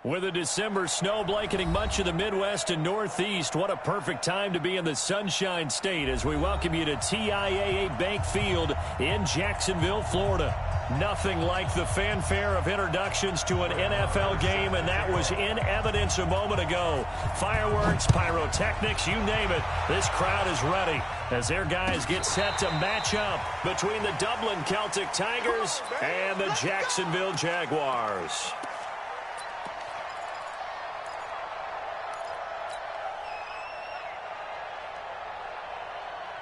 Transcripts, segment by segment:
With a December snow blanketing much of the Midwest and Northeast, what a perfect time to be in the Sunshine State as we welcome you to TIAA Bank Field in Jacksonville, Florida. Nothing like the fanfare of introductions to an NFL game, and that was in evidence a moment ago. Fireworks, pyrotechnics, you name it, this crowd is ready as their guys get set to match up between the Dublin Celtic Tigers and the Jacksonville Jaguars.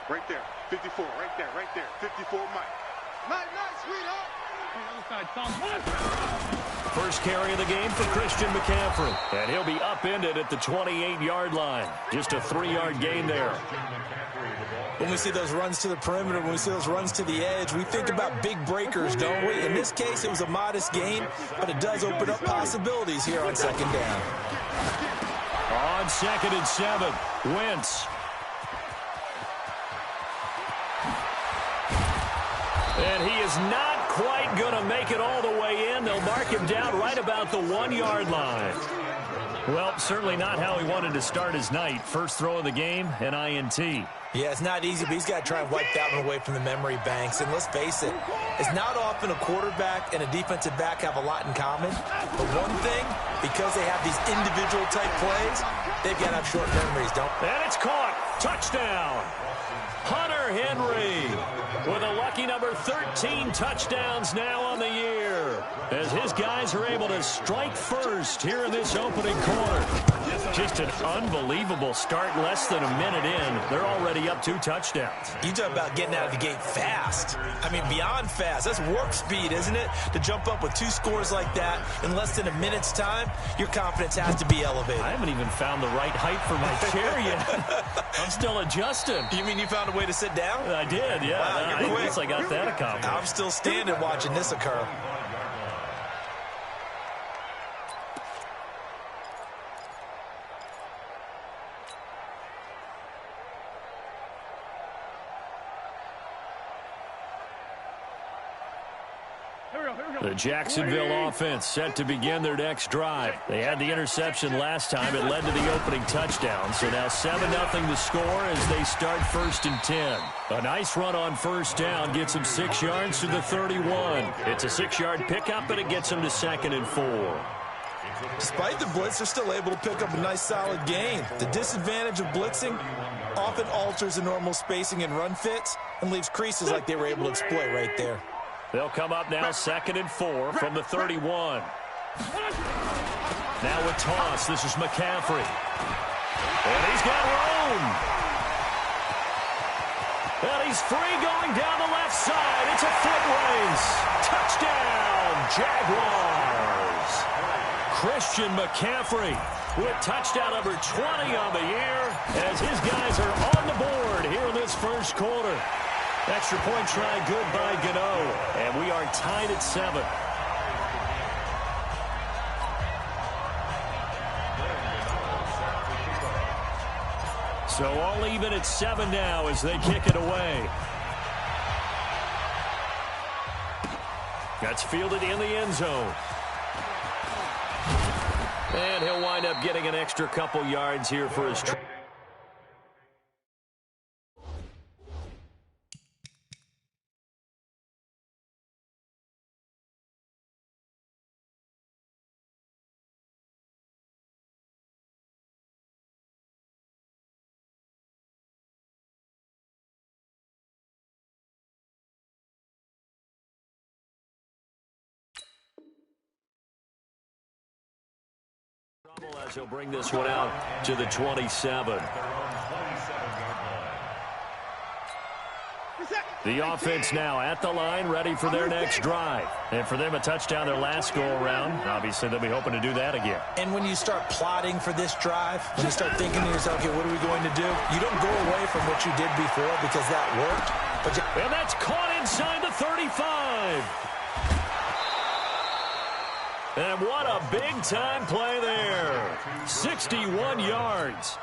Right there, 54, right there, 54, Mike. Nice, sweetheart. First carry of the game for Christian McCaffrey, and he'll be upended at the 28-yard line. Just a 3-yard gain there. When we see those runs to the perimeter, when we see those runs to the edge, we think about big breakers, don't we? In this case, it was a modest gain, but it does open up possibilities here on second down. On 2nd and 7, Wentz. And he is not quite going to make it all the way in. They'll mark him down right about the 1-yard line. Well, certainly not how he wanted to start his night. First throw of the game, an INT. Yeah, it's not easy, but he's got to try and wipe that one away from the memory banks. And let's face it, it's not often a quarterback and a defensive back have a lot in common. But one thing, because they have these individual type plays, they've got to have short memories, don't they? And it's caught. Touchdown. Hunter Henry with a lucky number 13 touchdowns now on the year as his guys are able to strike first here in this opening quarter. Just an unbelievable start, less than a minute in. They're already up 2 touchdowns. You talk about getting out of the gate fast. I mean, beyond fast. That's warp speed, isn't it? To jump up with 2 scores like that in less than a minute's time, your confidence has to be elevated. I haven't even found the right height for my chair yet. I'm still adjusting. You mean you found a way to sit down? I did, yeah. Wow, you're quick. I guess I got that accomplished. I'm still standing watching this occur. The Jacksonville offense set to begin their next drive. They had the interception last time. It led to the opening touchdown. So now 7-0 the score as they start 1st and 10. A nice run on first down gets them 6 yards to the 31. It's a 6-yard pickup, and it gets them to 2nd and 4. Despite the blitz, they're still able to pick up a nice solid gain. The disadvantage of blitzing often alters the normal spacing and run fits and leaves creases like they were able to exploit right there. They'll come up now 2nd and 4 from the 31. Now a toss. This is McCaffrey. And he's got room. And he's free going down the left side. It's a foot race. Touchdown, Jaguars. Christian McCaffrey with touchdown number 20 on the year as his guys are on the board here in this first quarter. Extra point try good by Gano, and we are tied at 7. So all even at 7 now as they kick it away. That's fielded in the end zone. And he'll wind up getting an extra couple yards here for his try. As he'll bring this one out to the 27. The offense now at the line, ready for their next drive. And for them, a touchdown their last go-around. Obviously, they'll be hoping to do that again. And when you start plotting for this drive, when you start thinking to yourself, okay, what are we going to do? You don't go away from what you did before because that worked. And that's caught inside the 35. And what a big-time play there. 61 yards.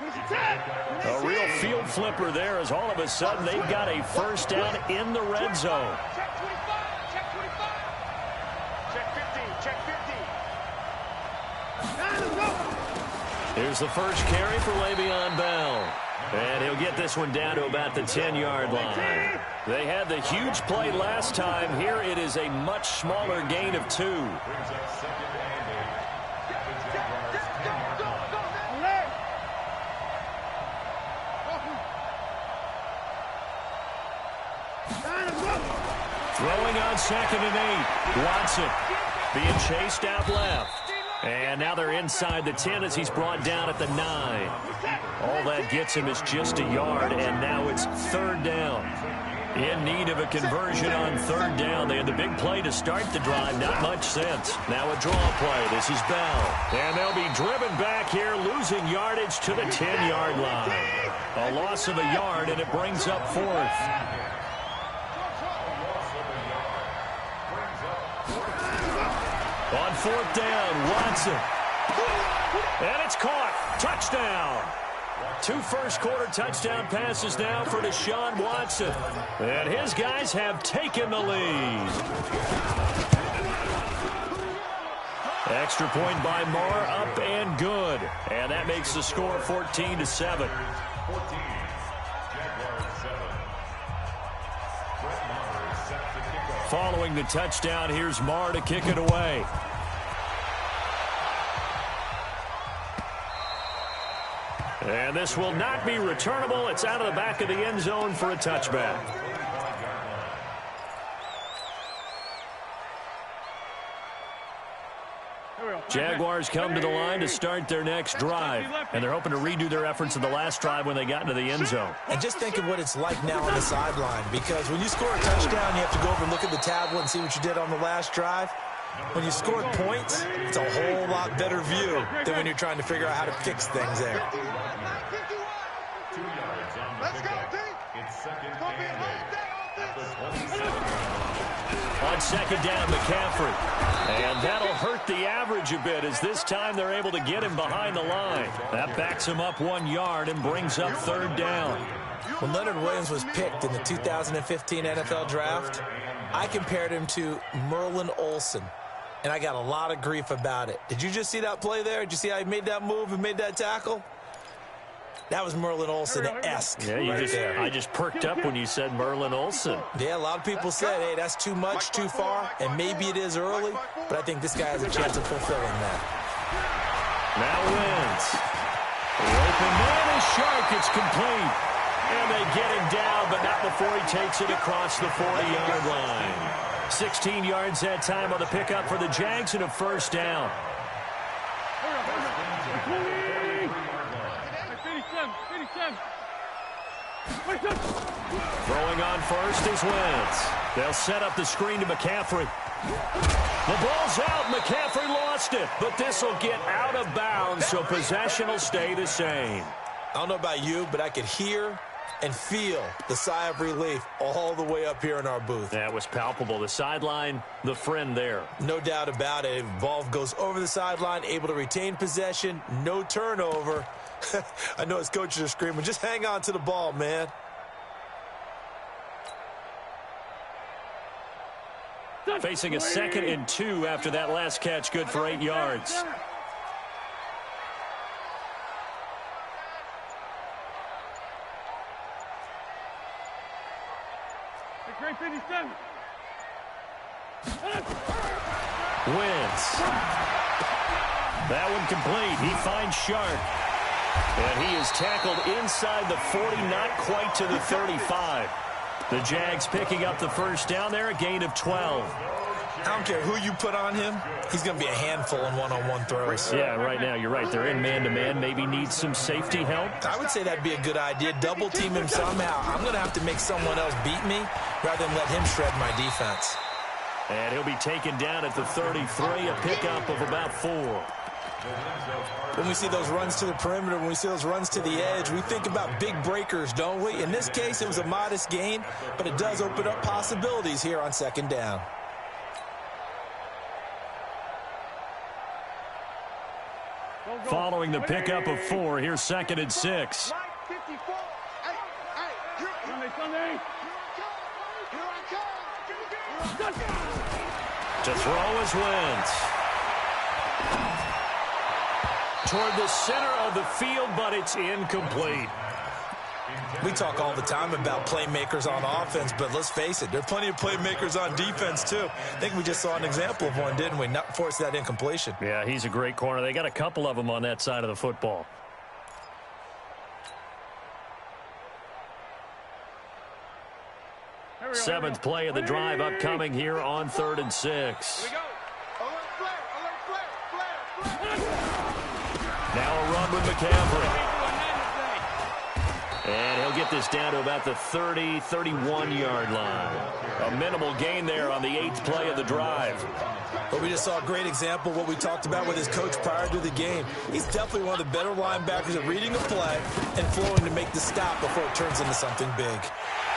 A real field flipper there as all of a sudden they've got a first down in the red zone. Check 25, check 25. Check 15, check 15. Here's the first carry for Le'Veon Bell. And he'll get this one down to about the 10-yard line. They had the huge play last time. Here it is a much smaller gain of 2. Throwing on 2nd and 8. Watson being chased out left. And now they're inside the 10 as he's brought down at the 9. All that gets him is just a yard, and now it's 3rd down. In need of a conversion on 3rd down. They had the big play to start the drive. Not much sense. Now a draw play. This is Bell. And they'll be driven back here, losing yardage to the 10-yard line. A loss of a yard, and it brings up 4th. On 4th down, Watson. And it's caught. Touchdown. 2 first-quarter touchdown passes now for Deshaun Watson. And his guys have taken the lead. Extra point by Marr, up and good. And that makes the score 14-7. Following the touchdown, here's Marr to kick it away. And this will not be returnable. It's out of the back of the end zone for a touchback. Jaguars come to the line to start their next drive. And they're hoping to redo their efforts in the last drive when they got into the end zone. And just think of what it's like now on the sideline. Because when you score a touchdown, you have to go over and look at the tablet and see what you did on the last drive. When you score points, it's a whole lot better view than when you're trying to figure out how to fix things there. Let's go, D. It's going to be a hard day on this. On 2nd down, McCaffrey. And that'll hurt the average a bit as this time they're able to get him behind the line. That backs him up 1 yard and brings up 3rd down. When Leonard Williams was picked in the 2015 NFL Draft, I compared him to Merlin Olsen. And I got a lot of grief about it. Did you just see that play there? Did you see how he made that move and made that tackle? That was Merlin Olsen-esque. Yeah, I just perked up when you said Merlin Olsen. Yeah, a lot of people said, hey, that's too much, too far, and maybe it is early, but I think this guy has a chance of fulfilling that. Now Wentz. The open man is Shark. It's complete. And they get him down, but not before he takes it across the 40-yard line. 16 yards that time on the pickup for the Jags and a 1st down. Throwing on 1st is Wentz. They'll set up the screen to McCaffrey. The ball's out. McCaffrey lost it, but this will get out of bounds, so possession will stay the same. I don't know about you, but I could hear and feel the sigh of relief all the way up here in our booth. That was palpable. The sideline, the friend there. No doubt about it. Ball goes over the sideline, able to retain possession, no turnover. I know his coaches are screaming, just hang on to the ball, man. Facing a 2nd and 2 after that last catch, good for 8 yards. Wentz. That one complete. He finds Shark. And he is tackled inside the 40, not quite to the 35. The Jags picking up the 1st down there, a gain of 12. I don't care who you put on him. He's going to be a handful in one-on-one throws. Yeah, right now, you're right. They're in man-to-man. Maybe needs some safety help. I would say that'd be a good idea. Double team him somehow. I'm going to have to make someone else beat me rather than let him shred my defense. And he'll be taken down at the 33, a pickup of about 4. When we see those runs to the perimeter, when we see those runs to the edge, we think about big breakers, don't we? In this case, it was a modest gain, but it does open up possibilities here on 2nd down. Following the pickup of 4, here's 2nd and 6. To throw is Wentz. toward the center of the field, but it's incomplete. We talk all the time about playmakers on offense, but let's face it, there are plenty of playmakers on defense, too. I think we just saw an example of one, didn't we? Not force that incompletion. Yeah, he's a great corner. They got a couple of them on that side of the football. Seventh play of the drive upcoming here on 3rd and 6. Now a run with McCaffrey. And he'll get this down to about the 30, 31-yard line. A minimal gain there on the 8th play of the drive. But we just saw a great example of what we talked about with his coach prior to the game. He's definitely one of the better linebackers at reading a play and flowing to make the stop before it turns into something big.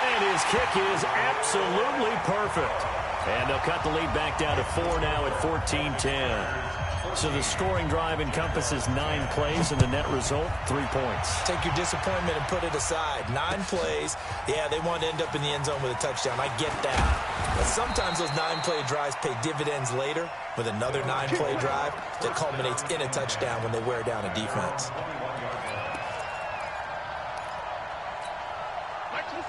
And his kick is absolutely perfect. And they'll cut the lead back down to 4 now at 14-10. So the scoring drive encompasses 9 plays, and the net result, 3 points. Take your disappointment and put it aside. 9 plays. Yeah, they want to end up in the end zone with a touchdown. I get that. But sometimes those 9-play drives pay dividends later with another 9-play drive that culminates in a touchdown when they wear down a defense.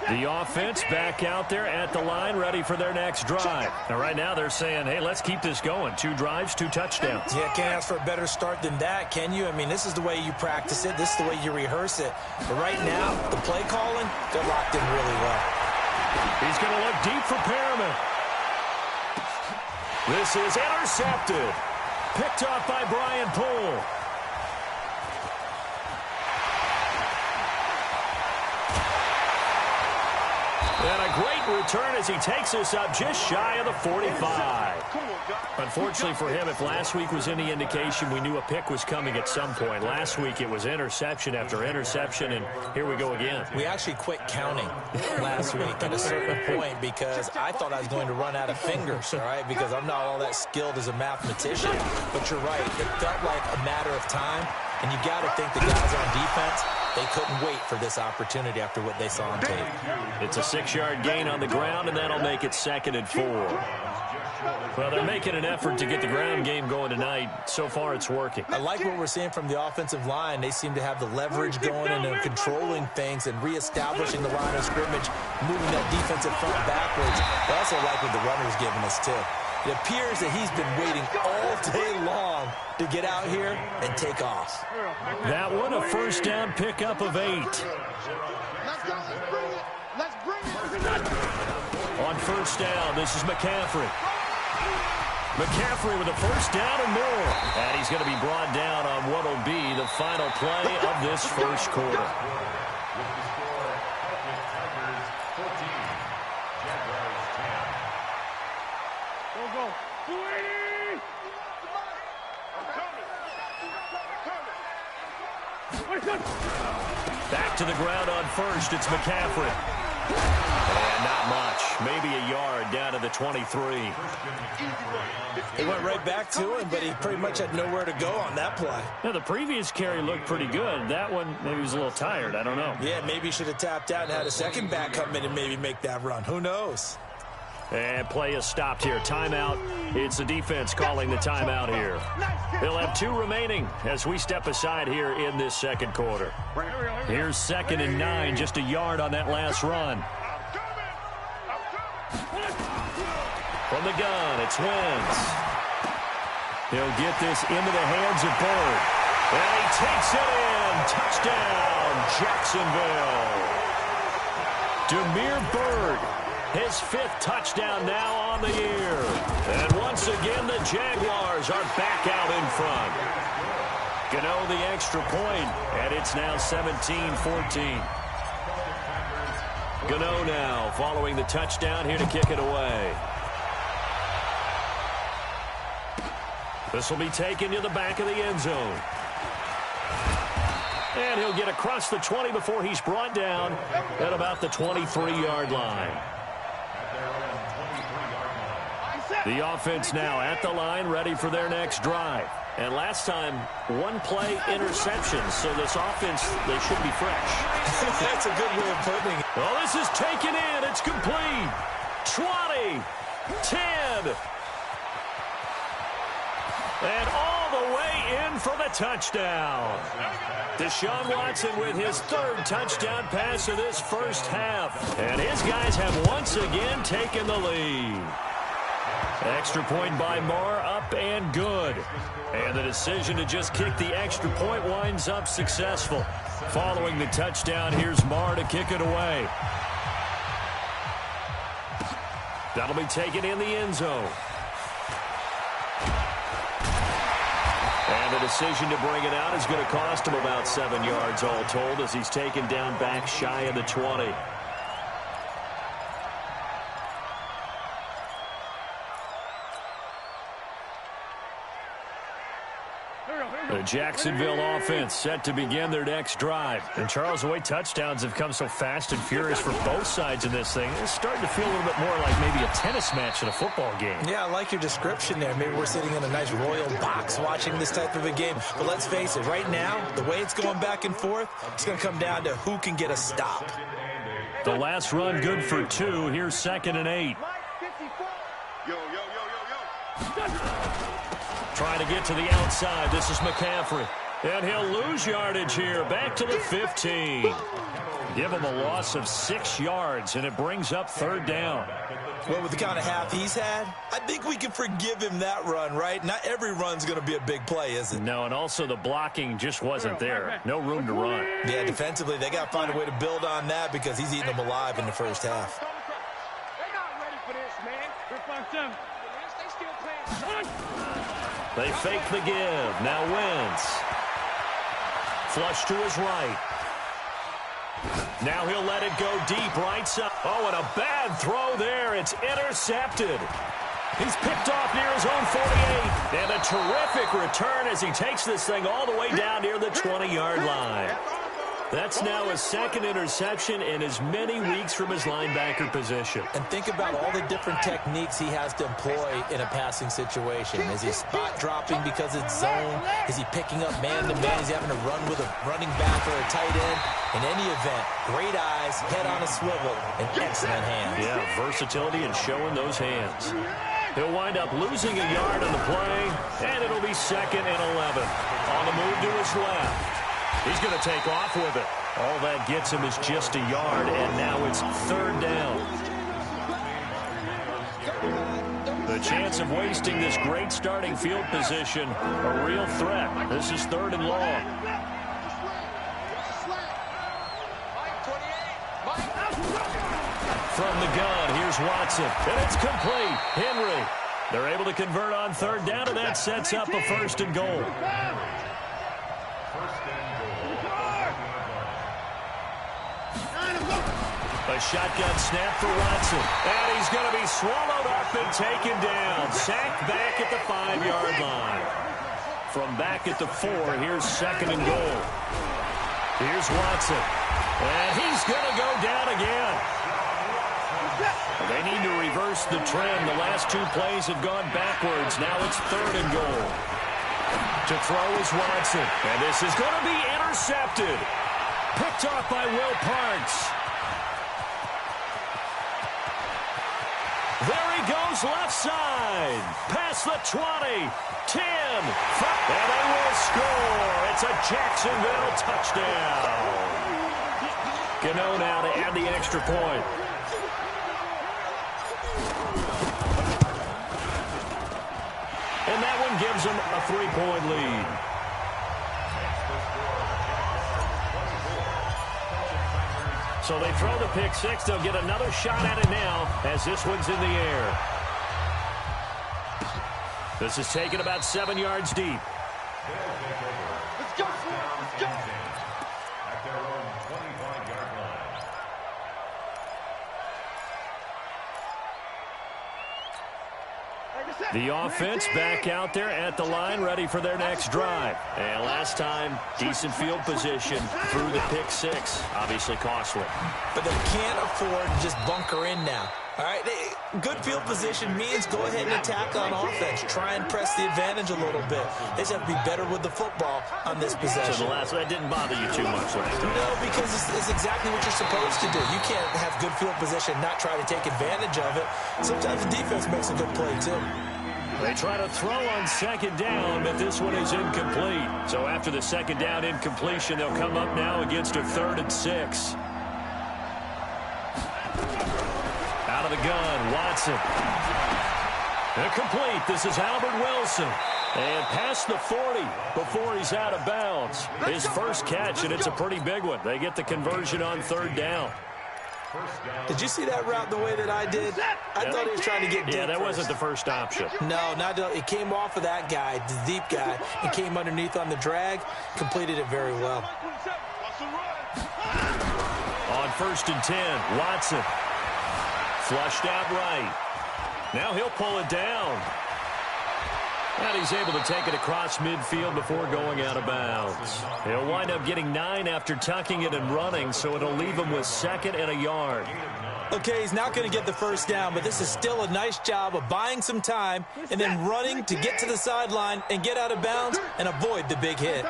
The offense back out there at the line, ready for their next drive. Now, right now, they're saying, hey, let's keep this going. 2 drives, 2 touchdowns. Yeah, can't ask for a better start than that, can you? I mean, this is the way you practice it. This is the way you rehearse it. But right now, the play calling, they're locked in really well. He's going to look deep for Perriman. This is intercepted. Picked off by Brian Poole. And a great return as he takes us up just shy of the 45. Unfortunately for him, if last week was any indication, we knew a pick was coming at some point. Last week it was interception after interception, and here we go again. We actually quit counting last week at a certain point because I thought I was going to run out of fingers, all right, because I'm not all that skilled as a mathematician. But you're right. It felt like a matter of time, and you got to think the guys on defense, they couldn't wait for this opportunity after what they saw on tape. It's a 6-yard gain on the ground, and that'll make it 2nd and 4. Well, they're making an effort to get the ground game going tonight. So far, it's working. I like what we're seeing from the offensive line. They seem to have the leverage going and they're controlling things and reestablishing the line of scrimmage, moving that defensive front backwards. I also like what the runner's giving us, too. It appears that he's been waiting all day long to get out here and take off. That one, a first down pickup of 8. Let's go. Let's bring it. On first down, this is McCaffrey. McCaffrey with a first down and more. And he's going to be brought down on what will be the final play of this first quarter. Back to the ground on first. It's McCaffrey. And not much. Maybe a yard down to the 23. He went right back to him, but he pretty much had nowhere to go on that play. Now, the previous carry looked pretty good. That one, maybe he was a little tired. I don't know. Yeah, maybe he should have tapped out and had a second back come in and maybe make that run. Who knows? And play is stopped here. Timeout. It's the defense calling the timeout here. They'll have 2 remaining as we step aside here in this second quarter. Here's 2nd and 9, just a yard on that last run. From the gun, it's Wentz. He'll get this into the hands of Bird. And he takes it in. Touchdown, Jacksonville. Damiere Byrd. His 5th touchdown now on the year. And once again, the Jaguars are back out in front. Gano the extra point, and it's now 17-14. Gano now following the touchdown here to kick it away. This will be taken to the back of the end zone. And he'll get across the 20 before he's brought down at about the 23-yard line. The offense now at the line, ready for their next drive. And last time, 1-play interception. So this offense, they should be fresh. That's a good way of putting it. Well, this is taken in. It's complete. 20, 10. And all the way in for the touchdown. Deshaun Watson with his third touchdown pass of this first half. And his guys have once again taken the lead. Extra point by Marr, up and good. And the decision to just kick the extra point winds up successful. Following the touchdown, here's Marr to kick it away. That'll be taken in the end zone. And the decision to bring it out is going to cost him about 7 yards all told as he's taken down back shy of the 20. The Jacksonville offense set to begin their next drive. And Charles, the way touchdowns have come so fast and furious for both sides in this thing, it's starting to feel a little bit more like maybe a tennis match in a football game. Yeah, I like your description there. Maybe we're sitting in a nice royal box watching this type of a game. But let's face it, right now, the way it's going back and forth, it's going to come down to who can get a stop. The last run good for 2. Here's 2nd and 8. Trying to get to the outside. This is McCaffrey. And he'll lose yardage here. Back to the 15. Give him a loss of 6 yards, and it brings up 3rd down. Well, with the kind of half he's had, I think we can forgive him that run, right? Not every run's going to be a big play, is it? No, and also the blocking just wasn't there. No room to run. Yeah, defensively, they got to find a way to build on that because he's eating them alive in the first half. They're not ready for this, man. They still playing. They fake the give. Now Wentz. Flush to his right. Now he'll let it go deep right side. Oh, and a bad throw there. It's intercepted. He's picked off near his own 48. And a terrific return as he takes this thing all the way down near the 20-yard line. That's now his 2nd interception in as many weeks from his linebacker position. And think about all the different techniques he has to employ in a passing situation. Is he spot dropping because it's zone? Is he picking up man-to-man? Is he having to run with a running back or a tight end? In any event, great eyes, head on a swivel, and excellent hands. Yeah, versatility and showing those hands. He'll wind up losing a yard on the play, and it'll be 2nd and 11. On the move to his left. He's going to take off with it. All that gets him is just a yard, and now it's 3rd down. The chance of wasting this great starting field position, a real threat. This is 3rd and long. From the gun, here's Watson, and it's complete. Henry. They're able to convert on 3rd down, and that sets up a 1st and goal. A shotgun snap for Watson. And he's going to be swallowed up and taken down. Sacked back at the 5-yard line. From back at the 4, here's 2nd and goal. Here's Watson. And he's going to go down again. They need to reverse the trend. The last 2 plays have gone backwards. Now it's 3rd and goal. To throw is Watson. And this is going to be intercepted. Picked off by Will Parks. There he goes left side. Past the 20, 10, 5. And they will score. It's a Jacksonville touchdown. Gano now to add the extra point. And that one gives them a 3-point lead. So they throw the pick 6. They'll get another shot at it now as this one's in the air. This is taken about 7 yards deep. Let's go. Let's go. At their own 25-yard line. The offense back out there at the line, ready for their next drive. And last time, decent field position through the pick 6. Obviously costly. But they can't afford to just bunker in now. All right, good field position means go ahead and attack on offense. Try and press the advantage a little bit. They just have to be better with the football on this possession. So that didn't bother you too much last time. No, because it's exactly what you're supposed to do. You can't have good field position, not try to take advantage of it. Sometimes the defense makes a good play, too. They try to throw on second down, but this one is incomplete. So after the second down incompletion, they'll come up now against a 3rd and 6. Out of the gun, Watson. Incomplete. This is Albert Wilson. And past the 40 before he's out of bounds. His first catch, and it's a pretty big one. They get the conversion on 3rd down. Did you see that route the way that I did? I thought he was trying to get deep. Yeah, that wasn't the first option. No, it came off of that guy, the deep guy, and came underneath on the drag, completed it very well. On 1st and 10, Watson. Flushed out right. Now he'll pull it down. And he's able to take it across midfield before going out of bounds. He'll wind up getting 9 after tucking it and running, so it'll leave him with 2nd and a yard. Okay, he's not going to get the first down, but this is still a nice job of buying some time and then running to get to the sideline and get out of bounds and avoid the big hit.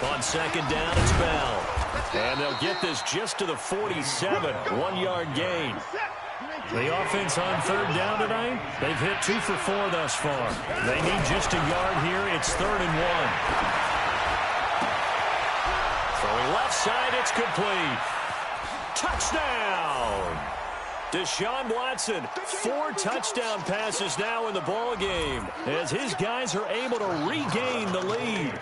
On 2nd down, it's Bell. And they'll get this just to the 47, 1-yard gain. The offense on 3rd down tonight, they've hit 2 for 4 thus far. They need just a yard here. It's 3rd and 1. Throwing left side, it's complete. Touchdown! Deshaun Watson, 4 touchdown passes now in the ball game as his guys are able to regain the lead.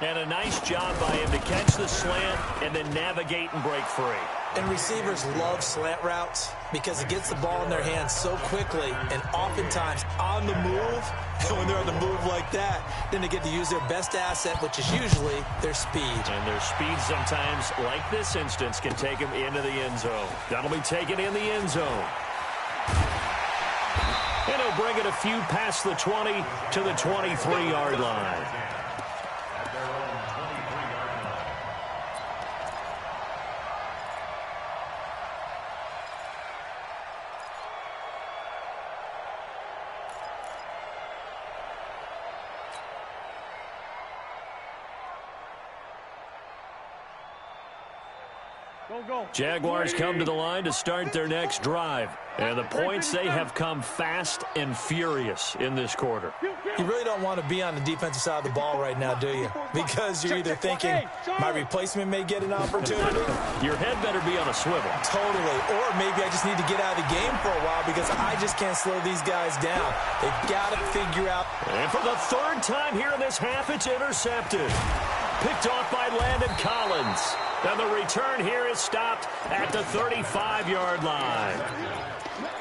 And a nice job by him to catch the slant and then navigate and break free. And receivers love slant routes because it gets the ball in their hands so quickly and oftentimes on the move. And when they're on the move like that, then they get to use their best asset, which is usually their speed. And their speed sometimes, like this instance, can take them into the end zone. That'll be taken in the end zone. And he'll bring it a few past the 20 to the 23-yard line. Jaguars come to the line to start their next drive. And the points, they have come fast and furious in this quarter. You really don't want to be on the defensive side of the ball right now, do you? Because you're either thinking, my replacement may get an opportunity. Your head better be on a swivel. Totally. Or maybe I just need to get out of the game for a while because I just can't slow these guys down. They've got to figure out. And for the 3rd time here in this half, it's intercepted. Picked off by Landon Collins. And the return here is stopped at the 35-yard line.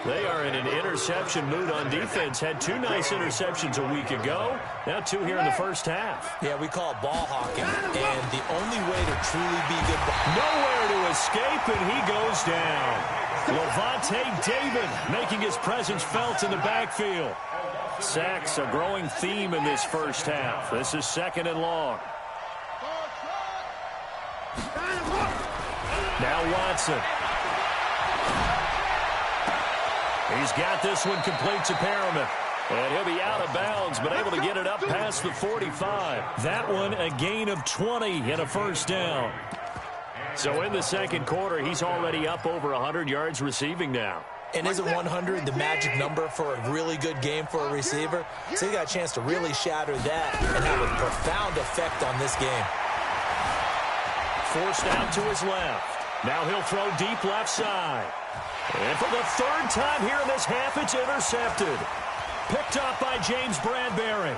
They are in an interception mood on defense. Had 2 nice interceptions a week ago. Now 2 here in the first half. Yeah, we call it ball hawking. And the only way to truly be good. Nowhere to escape, and he goes down. Levante David making his presence felt in the backfield. Sacks, a growing theme in this first half. This is 2nd and long. Now Watson. He's got this one complete to Perriman. And he'll be out of bounds, but able to get it up past the 45. That one a gain of 20 and a first down. So in the second quarter, he's already up over 100 yards receiving now. And isn't 100 the magic number for a really good game for a receiver? So he got a chance to really shatter that and have a profound effect on this game. Forced out to his left. Now he'll throw deep left side. And for the 3rd time here in this half, it's intercepted. Picked up by James Bradbury.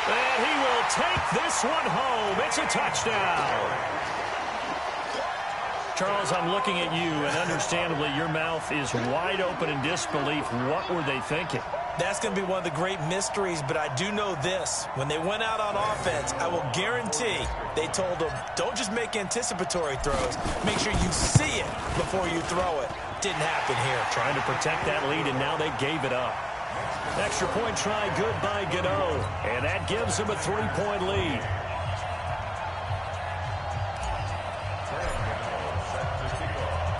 And he will take this one home. It's a touchdown. Charles, I'm looking at you, and understandably, your mouth is wide open in disbelief. What were they thinking? That's going to be one of the great mysteries, but I do know this. When they went out on offense, I will guarantee they told them, don't just make anticipatory throws. Make sure you see it before you throw it. Didn't happen here. Trying to protect that lead, and now they gave it up. Extra point try good by Gano, and that gives them a 3-point lead.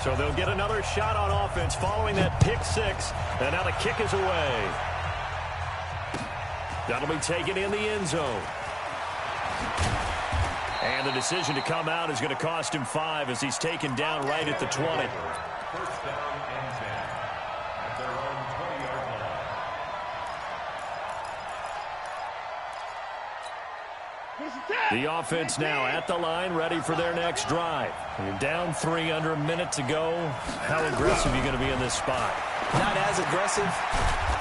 So they'll get another shot on offense following that pick 6, and now the kick is away. That'll be taken in the end zone. And the decision to come out is going to cost him 5 as he's taken down right at the 20. First down and 10 at their own 20-yard line. The offense now at the line, ready for their next drive. You're down 3, under a minute to go. How aggressive are you going to be in this spot? Not as aggressive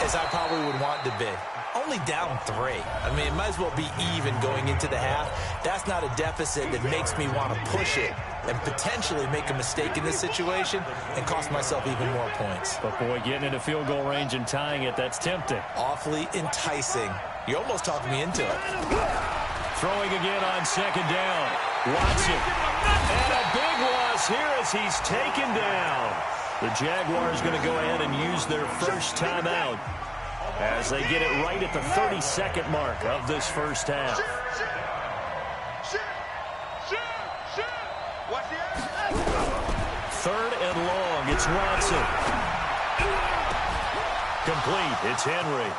as I probably would want to be. Only down 3. I mean, it might as well be even going into the half. That's not a deficit that makes me want to push it and potentially make a mistake in this situation and cost myself even more points. But, boy, getting into field goal range and tying it, that's tempting. Awfully enticing. You almost talked me into it. Throwing again on second down. Watson. And a big loss here as he's taken down. The Jaguars going to go ahead and use their first timeout as they get it right at the 32nd mark of this first half. Third and long. It's Watson. Complete. It's Henry.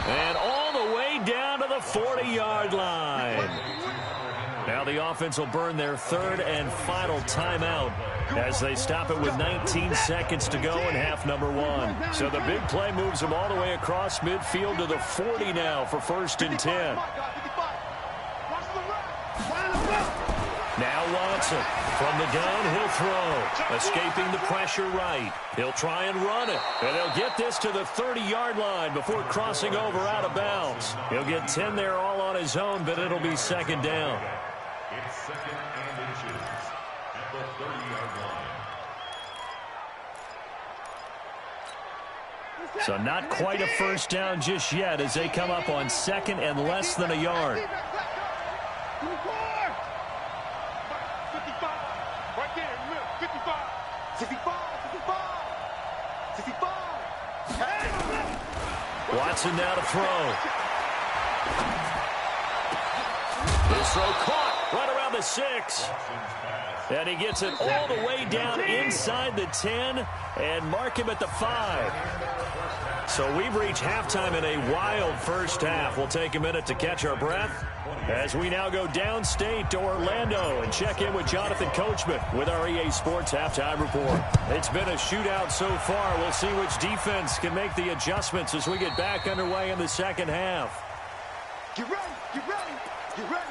And all the way down to the 40-yard line. Now the offense will burn their third and final timeout as they stop it with 19 seconds to go in half number 1. So the big play moves them all the way across midfield to the 40 now for first and 10. Now Watson from the gun, he'll throw. Escaping the pressure right. He'll try and run it. And he'll get this to the 30-yard line before crossing over out of bounds. He'll get 10 there all on his own, but it'll be second down. It's second and inches at the 30-yard line. So not quite a first down just yet as they come up on second and less than a yard. Watson now to throw. This throw caught right around the 6. And he gets it all the way down inside the 10 and mark him at the 5. So we've reached halftime in a wild first half. We'll take a minute to catch our breath as we now go downstate to Orlando and check in with Jonathan Coachman with our EA Sports Halftime Report. It's been a shootout so far. We'll see which defense can make the adjustments as we get back underway in the second half. Get ready, get ready, get ready.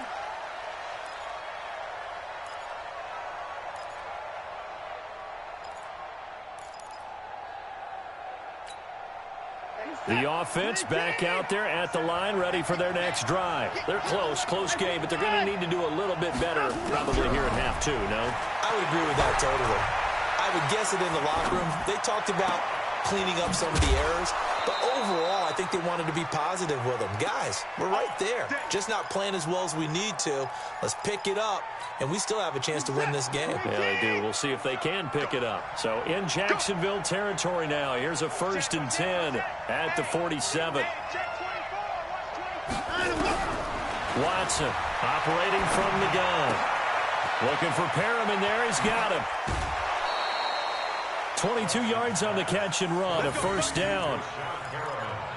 The offense back out there at the line, ready for their next drive. They're close game, but they're going to need to do a little bit better probably here at half 2, no? I would agree with that totally. I would guess it in the locker room. They talked about cleaning up some of the errors, but overall, I think they wanted to be positive with them. Guys, we're right there. Just not playing as well as we need to. Let's pick it up, and we still have a chance to win this game. Yeah, they do. We'll see if they can pick it up. So in Jacksonville territory now, here's a first and 10 at the 47. Watson operating from the gun. Looking for Perriman there. He's got him. 22 yards on the catch and run, a first down.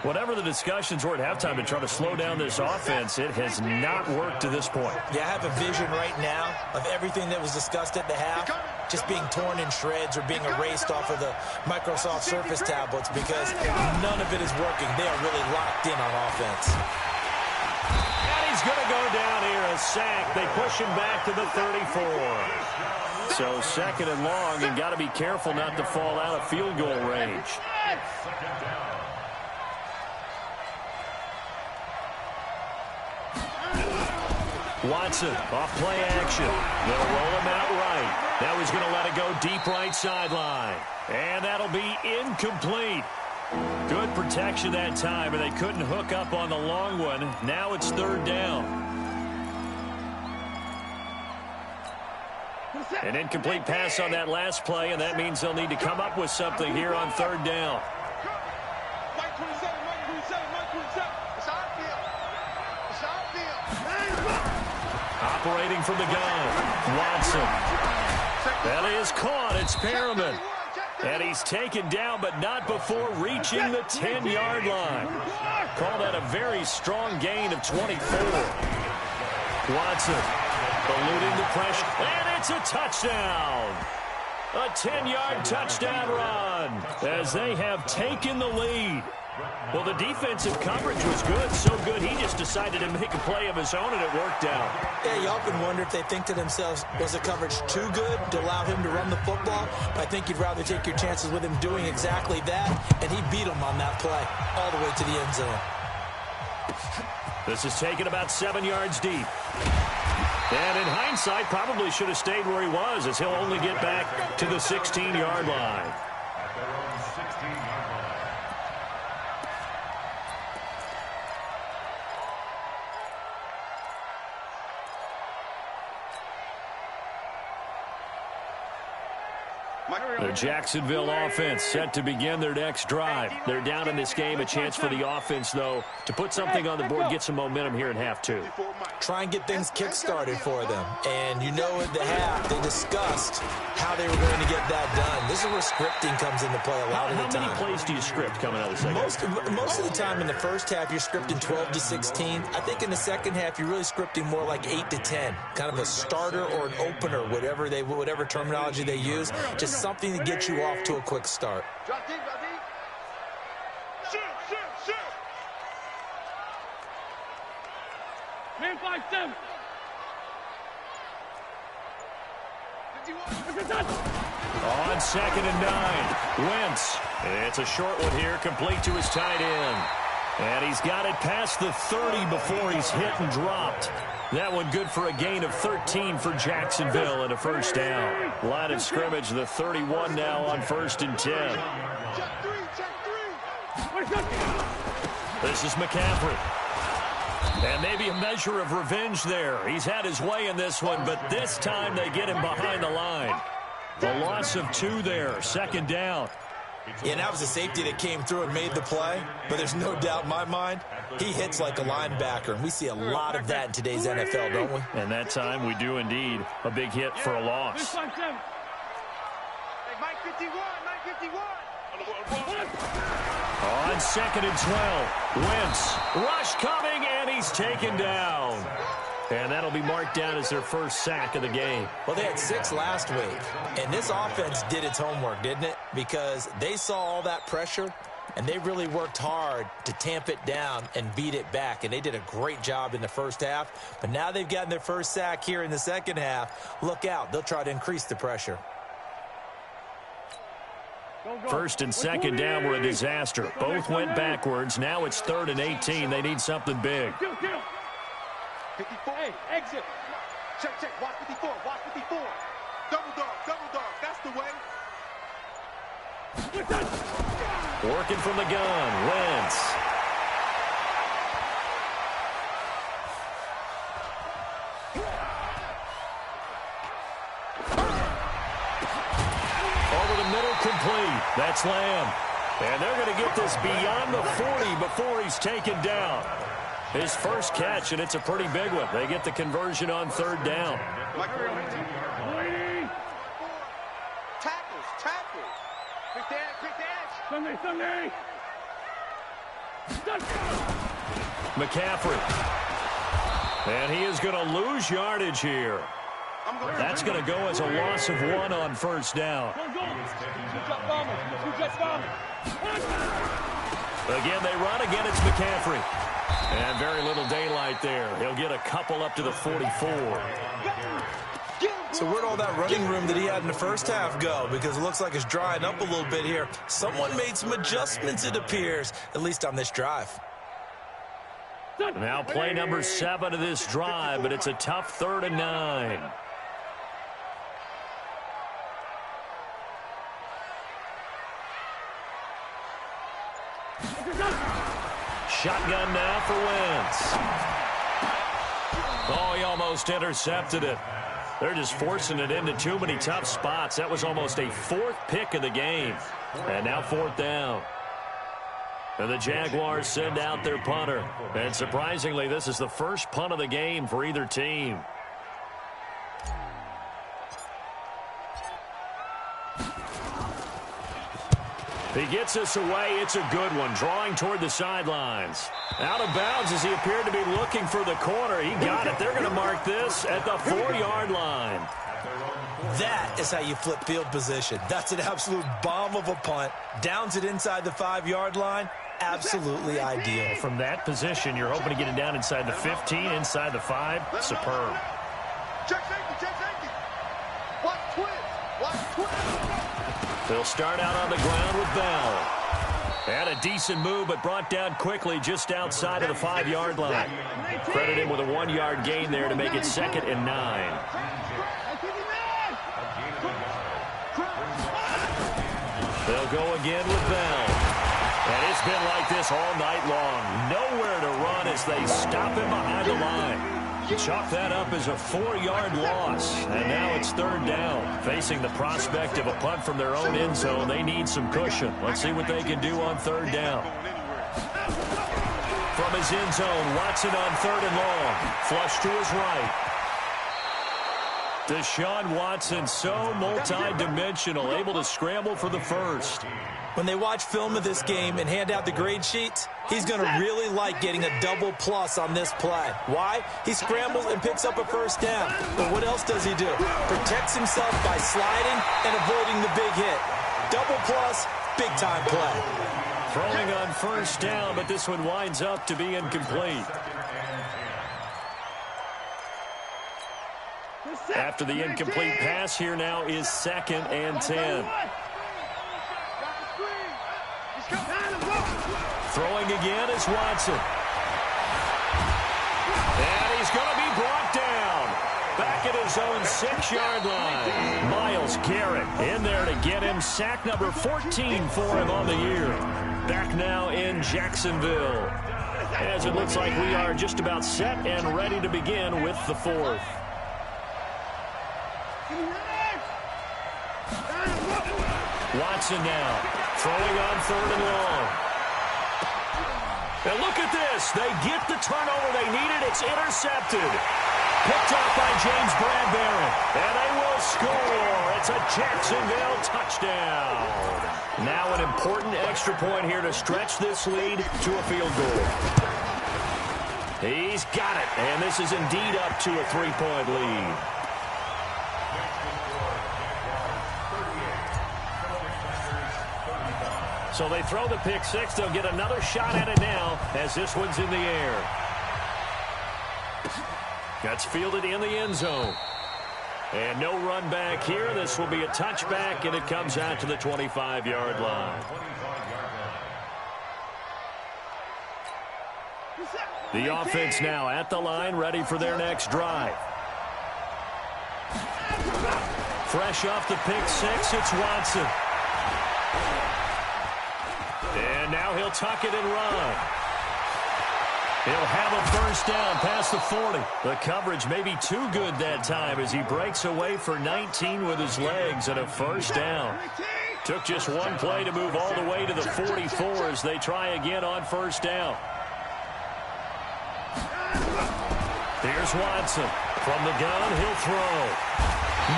Whatever the discussions were at halftime to try to slow down this offense, it has not worked to this point. Yeah, I have a vision right now of everything that was discussed at the half just being torn in shreds or being erased off of the Microsoft Surface tablets because none of it is working. They are really locked in on offense. And he's going to go down here, a sack. They push him back to the 34. So second and long, and got to be careful not to fall out of field goal range. Watson off play action. They'll roll him out right. Now he's going to let it go deep right sideline. And that'll be incomplete. Good protection that time, and they couldn't hook up on the long one. Now it's third down. An incomplete pass on that last play, and that means they'll need to come up with something here on third down. Operating from the gun, Watson. That is caught. It's Perriman. And he's taken down, but not before reaching the 10-yard line. Call that a very strong gain of 24. Watson eluding the pressure, and it's a touchdown. A 10-yard touchdown run as they have taken the lead. Well, the defensive coverage was good, so good he just decided to make a play of his own, and it worked out. Yeah, you often wonder if they think to themselves, was the coverage too good to allow him to run the football? But I think you'd rather take your chances with him doing exactly that, and he beat him on that play all the way to the end zone. This is taken about 7 yards deep. And in hindsight, probably should have stayed where he was, as he'll only get back to the 16-yard line. At their own 16-yard line. The Jacksonville offense set to begin their next drive. They're down in this game. A chance for the offense, though, to put something on the board, get some momentum here in half two. Try and get things kick-started for them. And you know at the half, they discussed how they were going to get that done. This is where scripting comes into play a lot of the time. How many plays do you script coming out of the second? Most of the time in the first half, you're scripting 12 to 16. I think in the second half, you're really scripting more like 8 to 10. Kind of a starter or an opener, whatever terminology they use. Just something to get you off to a quick start. Drop deep, drop deep. Shoot, shoot, shoot. Man 5-7. 51. On 2nd and 9, Wentz. It's a short one here, complete to his tight end. And he's got it past the 30 before he's hit and dropped. That one good for a gain of 13 for Jacksonville and a first down. Line of scrimmage, the 31 now on 1st and 10. Check three. This is McCaffrey. And maybe a measure of revenge there. He's had his way in this one, but this time they get him behind the line. A loss of 2 there, 2nd down. Yeah, and that was a safety that came through and made the play. But there's no doubt in my mind, he hits like a linebacker. And we see a lot of that in today's NFL, don't we? And that time we do indeed. A big hit for a loss. Hey, Mike 51, Mike 51. On 2nd and 12, Wentz. Rush coming, and he's taken down. And that'll be marked down as their first sack of the game. Well, they had 6 last week, and this offense did its homework, didn't it? Because they saw all that pressure, and they really worked hard to tamp it down and beat it back. And they did a great job in the first half. But now they've gotten their first sack here in the second half. Look out. They'll try to increase the pressure. 1st and 2nd down were a disaster. Both went backwards. Now it's 3rd and 18. They need something big. 54. Hey, exit. Check, check. Watch 54. Watch 54. Double dog. That's the way. Working from the gun, Wentz. Over the middle, complete. That's Lamb. And they're going to get this beyond the 40 before he's taken down. His first catch, and it's a pretty big one. They get the conversion on 3rd down. Tackles. Quick dash. Sunday. McCaffrey. And he is going to lose yardage here. That's going to go as a loss of 1 on 1st down. Again, they run. Again, it's McCaffrey. And very little daylight there. He'll get a couple up to the 44. So where'd all that running room that he had in the first half go? Because it looks like it's drying up a little bit here. Someone made some adjustments, it appears, at least on this drive. Now play number 7 of this drive, but it's a tough 3rd and 9. Shotgun now for Wentz. Oh, he almost intercepted it. They're just forcing it into too many tough spots. That was almost a 4th pick of the game. And now 4th down. And the Jaguars send out their punter. And surprisingly, this is the first punt of the game for either team. He gets us away. It's a good one, drawing toward the sidelines. Out of bounds as he appeared to be looking for the corner. He got it. They're going to mark this at the 4-yard line. That is how you flip field position. That's an absolute bomb of a punt. Downs it inside the 5-yard line. Absolutely ideal. From that position, you're hoping to get it down inside the 15, inside the 5. Superb. Check safety, check safety. Watch twist. They'll start out on the ground with Bell. Had a decent move, but brought down quickly just outside of the 5-yard line. Credit him with a 1-yard gain there to make it 2nd and 9. They'll go again with Bell. And it's been like this all night long. Nowhere to run as they stop him behind the line. Chalk that up as a 4-yard loss. And now it's 3rd down. Facing the prospect of a punt from their own end zone, they need some cushion. Let's see what they can do on 3rd down. From his end zone, Watson on 3rd and long. Flush to his right. Deshaun Watson, so multi-dimensional, able to scramble for the first. When they watch film of this game and hand out the grade sheets, he's going to really like getting a double plus on this play. Why? He scrambles and picks up a first down. But what else does he do? Protects himself by sliding and avoiding the big hit. Double plus, big-time play. Throwing on first down, but this one winds up to be incomplete. After the incomplete pass, here now is 2nd and 10. Throwing again is Watson. And he's going to be brought down. Back at his own 6-yard line. Myles Garrett in there to get him. Sack number 14 for him on the year. Back now in Jacksonville. As it looks like we are just about set and ready to begin with the 4th. Watson now throwing on 3rd and long. And look at this. They get the turnover they needed. It's intercepted. Picked off by James Bradbury. And they will score. It's a Jacksonville touchdown. Now an important extra point here to stretch this lead to a field goal. He's got it. And this is indeed up to a 3-point lead. So they throw the pick six. They'll get another shot at it now as this one's in the air. That's fielded in the end zone. And no run back here. This will be a touchback, and it comes out to the 25-yard line. The offense now at the line, ready for their next drive. Fresh off the pick six, it's Watson. And now he'll tuck it and run. He'll have a first down past the 40. The coverage may be too good that time as he breaks away for 19 with his legs and a first down. Took just one play to move all the way to the 44 as they try again on first down. Here's Watson. From the gun, he'll throw.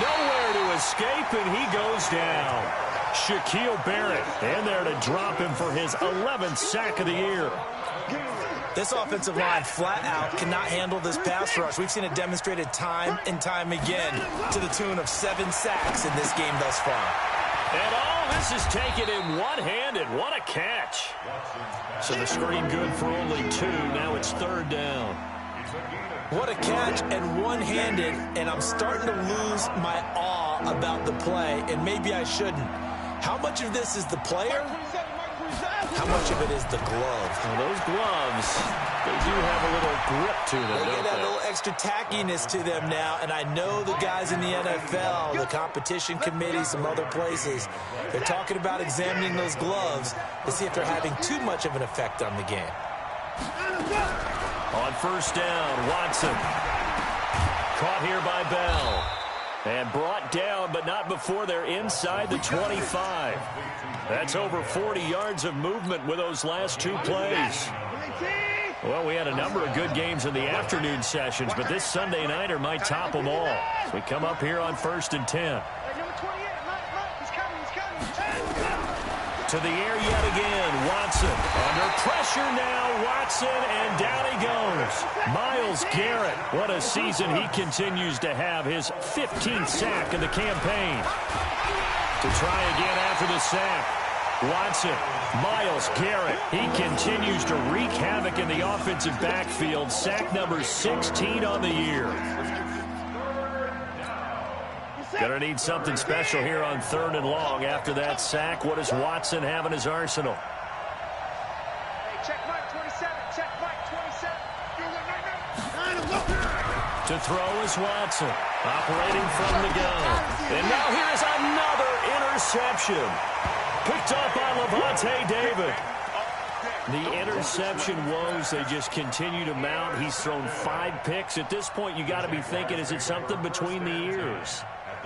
Nowhere to escape, and he goes down. Shaquille Barrett in there to drop him for his 11th sack of the year. This offensive line flat out cannot handle this pass rush. We've seen it demonstrated time and time again to the tune of 7 sacks in this game thus far. And all this is taken in one-handed. What a catch. So the screen good for only 2. Now it's third down. What a catch and one-handed, and I'm starting to lose my awe about the play, and maybe I shouldn't. How much of this is the player? How much of it is the glove? Well, those gloves, they do have a little grip to them, They don't get that they? little extra tackiness to them now, and I know the guys in the NFL, the competition committee, some other places, they're talking about examining those gloves to see if they're having too much of an effect on the game. On first down, Watson. Caught here by Bell. And brought down, but not before they're inside the 25. That's over 40 yards of movement with those last 2 plays. Well, we had a number of good games in the afternoon sessions, but this Sunday nighter might top them all. So we come up here on first and 10. To the air yet again. Watson under pressure now. Watson, and down he goes. Myles Garrett. What a season he continues to have. His 15th sack of the campaign. To try again after the sack. Watson, Myles Garrett. He continues to wreak havoc in the offensive backfield. Sack number 16 on the year. Gonna need something special here on 3rd and long. After that sack, what does Watson have in his arsenal? Hey, check Mike 27. Check Mike 27. To throw is Watson, operating from the gun. And now here's another interception. Picked up by Levante David. The interception woes, they just continue to mount. He's thrown 5 picks. At this point, you got to be thinking, is it something between the ears?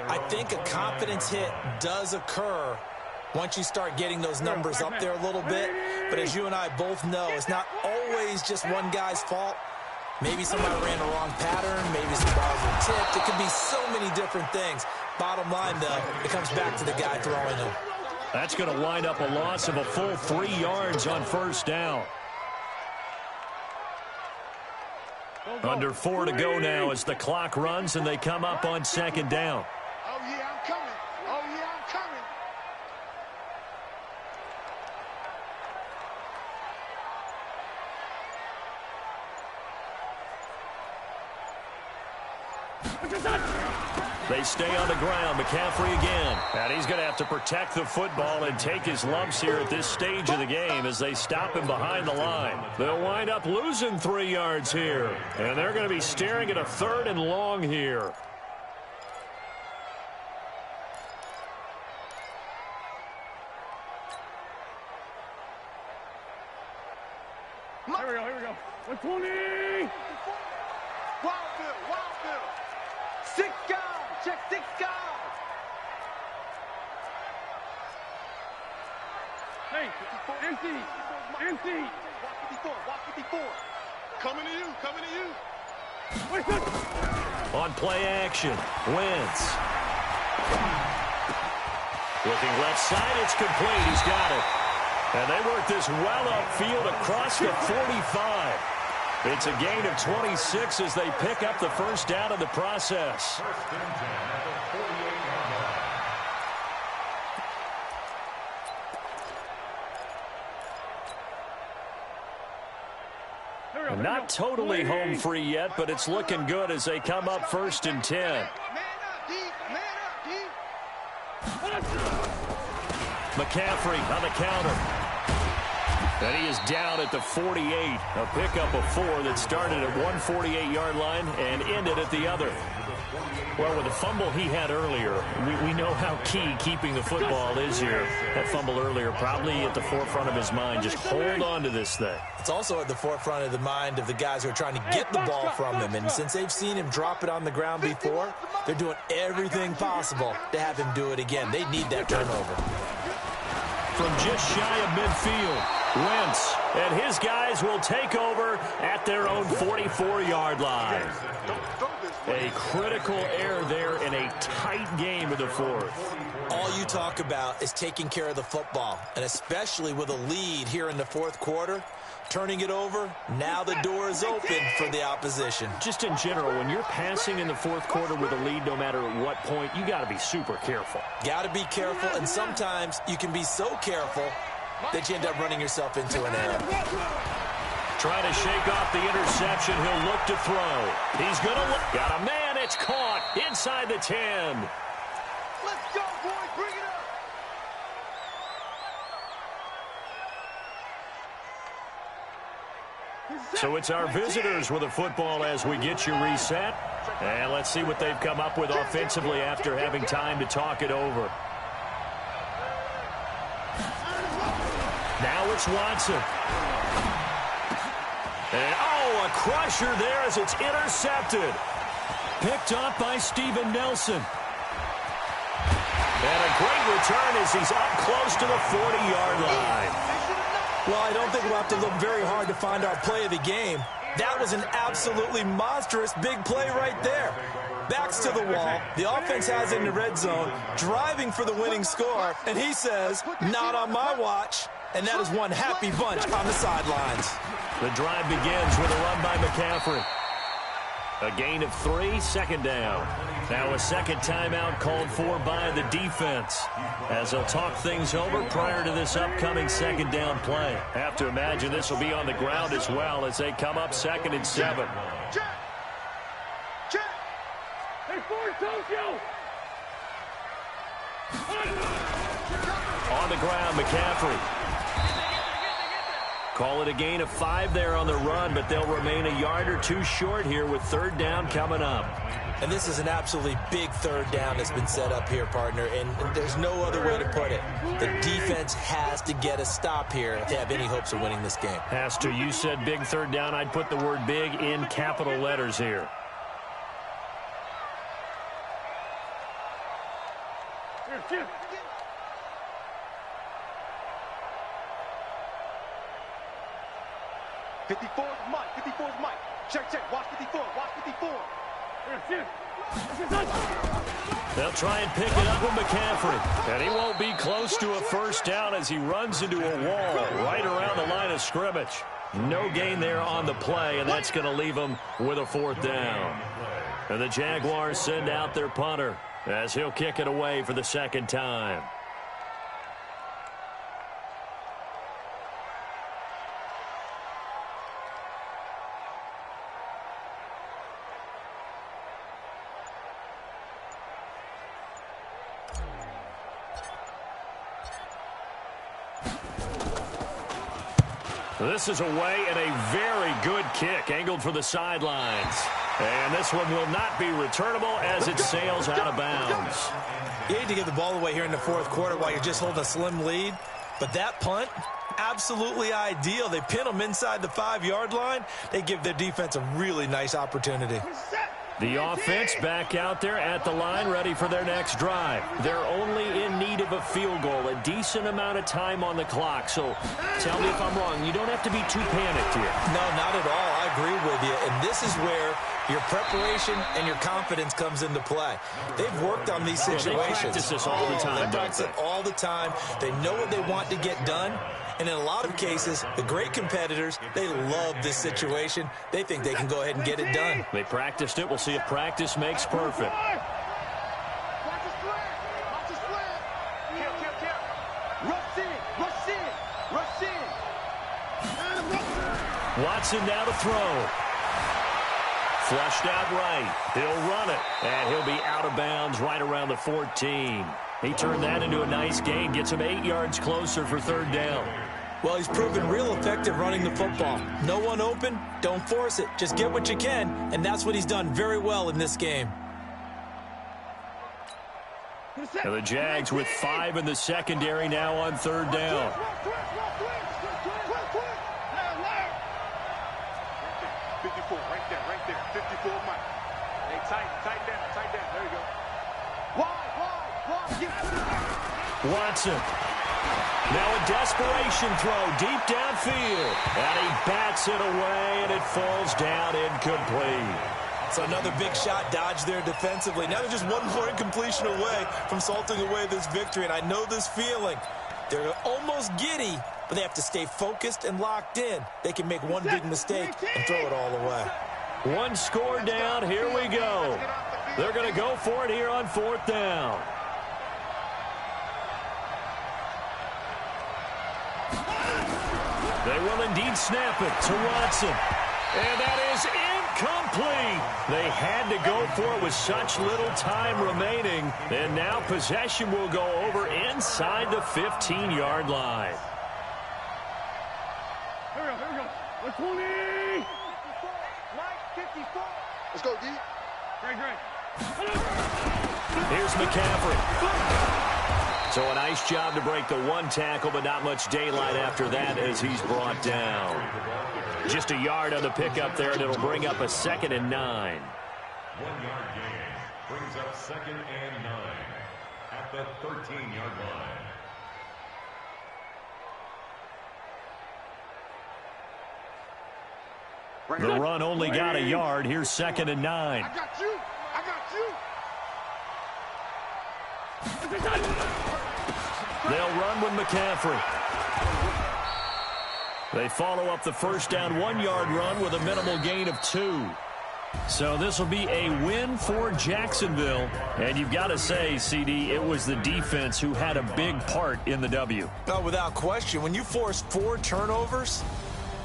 I think a confidence hit does occur once you start getting those numbers up there a little bit. But as you and I both know, it's not always just one guy's fault. Maybe somebody ran the wrong pattern. Maybe some balls were tipped. It could be so many different things. Bottom line, though, it comes back to the guy throwing them. That's going to wind up a loss of a full 3 yards on 1st down. Under 4 to go now as the clock runs and they come up on 2nd down. Oh, yeah, I'm coming. Oh, yeah, I'm coming. They stay on the ground. McCaffrey again. And he's going to have to protect the football and take his lumps here at this stage of the game as they stop him behind the line. They'll wind up losing 3 yards here. And they're going to be staring at a 3rd and long here. Here we go. 120. Wildfield. 6 guys. Check 6 guys. Hey, empty. Walk 54. Coming to you. On play action, Wentz. Looking left side, it's complete. He's got it. And they work this well upfield across the 45. It's a gain of 26 as they pick up the 1st down in the process. Not totally home free yet, but it's looking good as they come up 1st and 10. Man up, D. McCaffrey on the counter. And he is down at the 48. A pickup of 4 that started at 148-yard line and ended at the other. Well, with the fumble he had earlier, we know how key keeping the football is here. That fumble earlier probably at the forefront of his mind. Just hold on to this thing. It's also at the forefront of the mind of the guys who are trying to get the ball from him. And since they've seen him drop it on the ground before, they're doing everything possible to have him do it again. They need that turnover. From just shy of midfield, Wentz and his guys will take over at their own 44-yard line. A critical error there in a tight game in the 4th. All you talk about is taking care of the football, and especially with a lead here in the 4th quarter, turning it over, now the door is open for the opposition. Just in general, when you're passing in the 4th quarter with a lead, no matter at what point, you got to be super careful. Got to be careful, and sometimes you can be so careful that you end up running yourself into an error. Trying to shake off the interception. He'll look to throw. He's going to look. Got a man. It's caught inside the 10. Let's go, boys. Bring it up. So it's our visitors with the football as we get you reset. And let's see what they've come up with offensively after having time to talk it over. Now it's Watson. And, a crusher there as it's intercepted. Picked up by Steven Nelson. And a great return as he's up close to the 40-yard line. Well, I don't think we'll have to look very hard to find our play of the game. That was an absolutely monstrous big play right there. backs to the wall. The offense has it in the red zone, driving for the winning score, and he says, not on my watch. And that is one happy bunch on the sidelines. The drive begins with a run by McCaffrey. A gain of 3, second down. Now a second timeout called for by the defense, as they'll talk things over prior to this upcoming second down play. Have to imagine this will be on the ground as well as they come up 2nd and 7. Check. Check. Hey, forward, Tokyo. On the ground, McCaffrey. Call it a gain of 5 there on the run, but they'll remain a yard or 2 short here with third down coming up. And this is an absolutely big third down that's been set up here, partner, and there's no other way to put it. The defense has to get a stop here if they have any hopes of winning this game. Has to. You said big third down. I'd put the word big in capital letters here. Here. 54 is Mike. 54 is Mike. Check. Watch 54. Watch 54. They'll try and pick it up with McCaffrey. And he won't be close to a first down as he runs into a wall right around the line of scrimmage. No gain there on the play, and that's going to leave him with a fourth down. And the Jaguars send out their punter as he'll kick it away for the second time. This is away and a very good kick angled for the sidelines. And this one will not be returnable as it sails out of bounds. You hate to give the ball away here in the fourth quarter while you're just holding a slim lead. But that punt, absolutely ideal. They pin them inside the 5-yard line. They give their defense a really nice opportunity. The offense back out there at the line, ready for their next drive. They're only in need of a field goal, a decent amount of time on the clock. So tell me if I'm wrong. You don't have to be too panicked here. No, not at all. I agree with you. And this is where your preparation and your confidence comes into play. They've worked on these situations. They practice this all the time, They practice it all the time. They know what they want to get done. And in a lot of cases, the great competitors, they love this situation. They think they can go ahead and get it done. They practiced it. We'll see if practice makes perfect. Watson now to throw. Flushed out right. He'll run it, and he'll be out of bounds right around the 14. He turned that into a nice gain, gets him 8 yards closer for third down. Well, he's proven real effective running the football. No one open, don't force it. Just get what you can, and that's what he's done very well in this game. And the Jags with 5 in the secondary now on third down. 54, right there. 54, Mike. Hey, tight down. There you go. Wide. Watson. Now a desperation throw deep downfield. And he bats it away, and it falls down incomplete. So another big shot dodged there defensively. Now they're just one more incompletion away from salting away this victory. And I know this feeling. They're almost giddy, but they have to stay focused and locked in. They can make one big mistake and throw it all away. One score down. Here we go. They're going to go for it here on fourth down. They will indeed snap it to Watson. And that is incomplete. They had to go for it with such little time remaining. And now possession will go over inside the 15-yard line. Here we go. 120. Right, 54. Let's go, D. Great. Here's McCaffrey. So a nice job to break the one tackle, but not much daylight after that as he's brought down. Just a yard on the pickup there, and it'll bring up a 2nd and 9. 1 yard gain brings up 2nd and 9 at the 13-yard line. The run only got a yard. Here's 2nd and 9. I got you. They'll run with McCaffrey. They follow up the first down 1-yard run with a minimal gain of 2. So this will be a win for Jacksonville. And you've got to say, CD, it was the defense who had a big part in the W. No, without question. When you force 4 turnovers,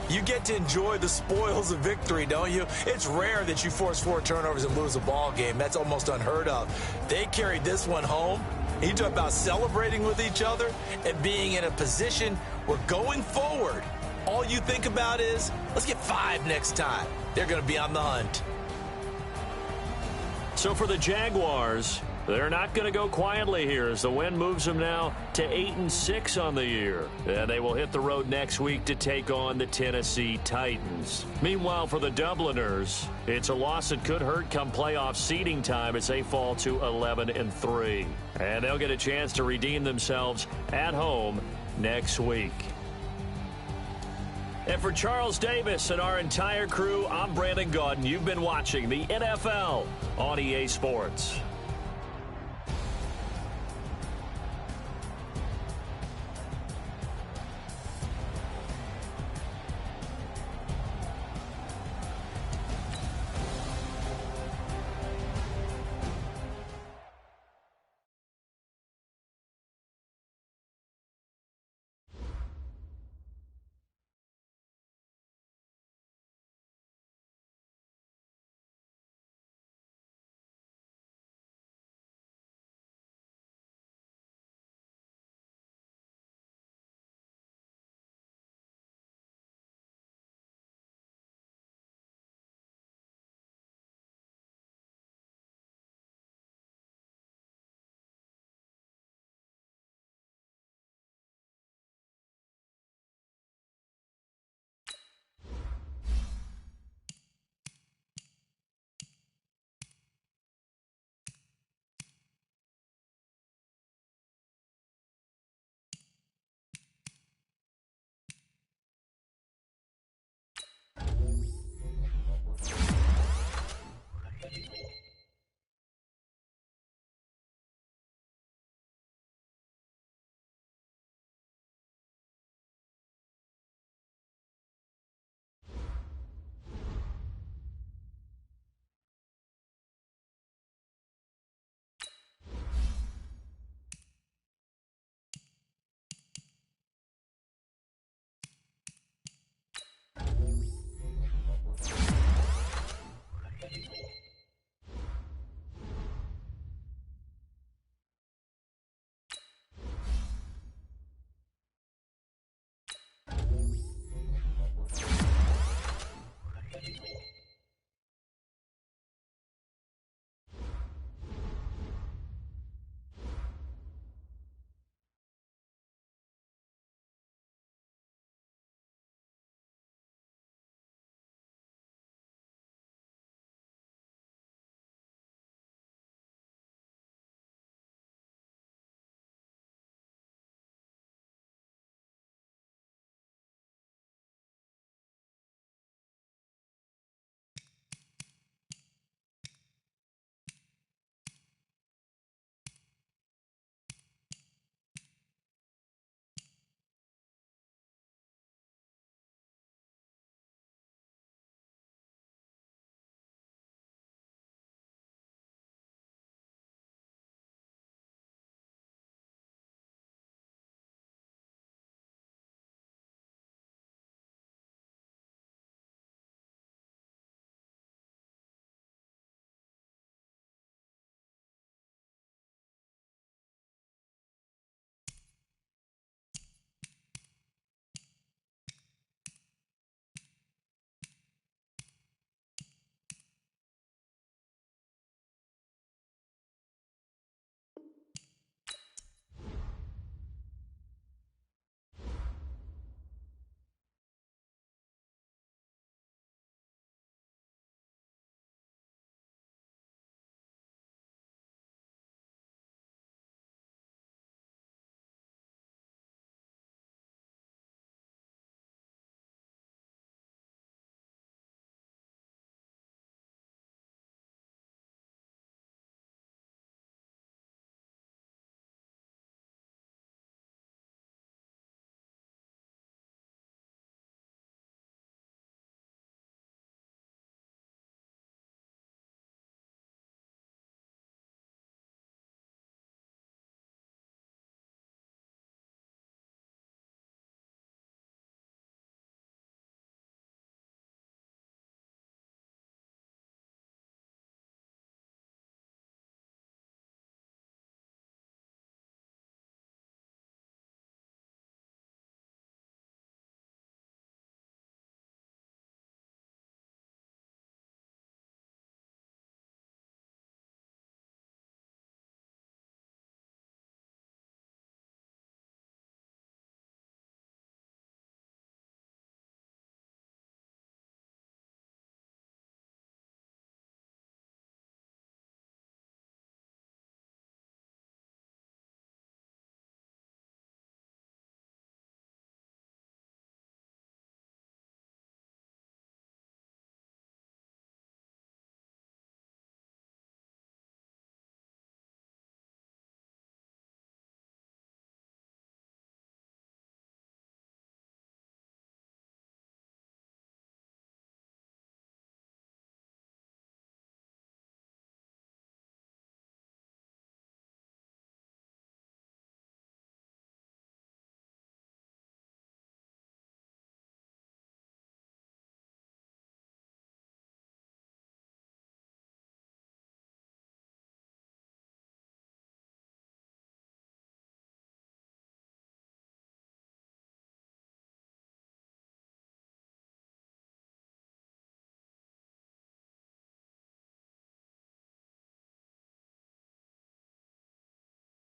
you get to enjoy the spoils of victory, don't you? It's rare that you force 4 turnovers and lose a ball game. That's almost unheard of. They carried this one home. You talk about celebrating with each other and being in a position where going forward, all you think about is, let's get 5 next time. They're going to be on the hunt. So for the Jaguars, they're not going to go quietly here as the win moves them now to 8-6 on the year. And they will hit the road next week to take on the Tennessee Titans. Meanwhile, for the Dubliners, it's a loss that could hurt come playoff seeding time as they fall to 11-3. And they'll get a chance to redeem themselves at home next week. And for Charles Davis and our entire crew, I'm Brandon Gaudin. You've been watching the NFL on EA Sports.